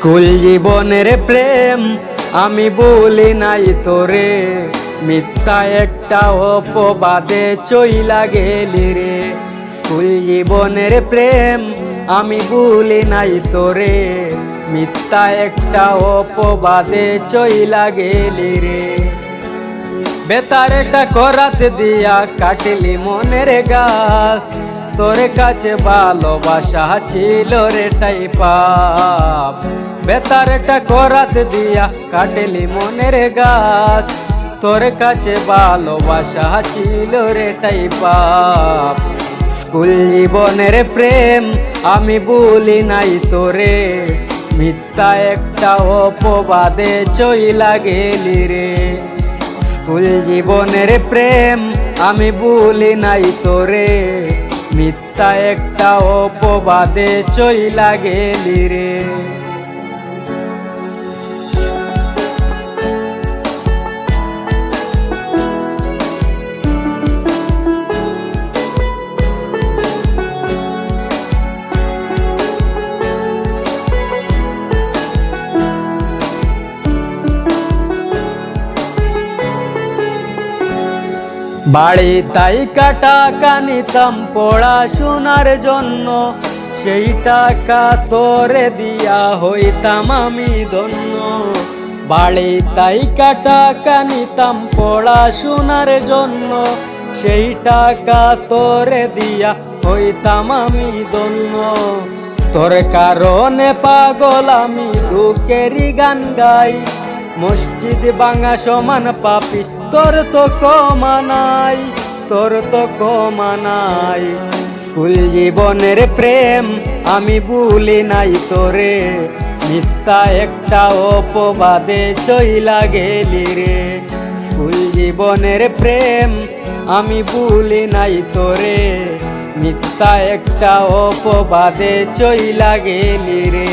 School জীবনের প্রেম আমি বলি নাই তোরে, মিথ্যা একটা অপবাদে চইলা গেলি রে। স্কুল জীবনের প্রেম আমি বলি নাই তোরে, মিথ্যা একটা অপবাদে চইলা গেলি রে। বেতারটা করাতে দিয়া কাটলি মনের গাছ, তোর কাছে ভালোবাসা ছিল রে টাই পাপ। বেতারটা করাতে দিয়া কাটলি মনের গাছ, তোর কাছে ভালোবাসা ছিল রে টাই পাপ। স্কুল জীবনের প্রেম আমি বলি নাই তোরে, মিথ্যা একটা অপবাদে চইলা গেলি রে। স্কুল জীবনের প্রেম আমি ভুলি নাই তোরে, মিথ্যা একটা অপবাদে চইলা গেলি রে। বাড়ি তাই টাকা নিতাম পড়াশোনার জন্য, সেই টাকা তোরে দিয়া হইতাম আমি ধন্য। বাড়ি তাই টাকা নিতাম পড়াশোনার জন্য, সেই টাকা তোরে দিয়া হইতাম আমি ধন্য। তোর কারণে পাগল আমি দুঃখেরই গান গাই, মসজিদ ভাঙা সমান পাপি তোর তো কমানাই, তোর তো কমানাই। স্কুল জীবনের প্রেম আমি ভুলি নাই তোরে, মিথ্যা একটা অপবাদে চইলা গেলি রে। স্কুল জীবনের প্রেম আমি ভুলি নাই তোরে, মিথ্যা একটা অপবাদে চইলা গেলি রে।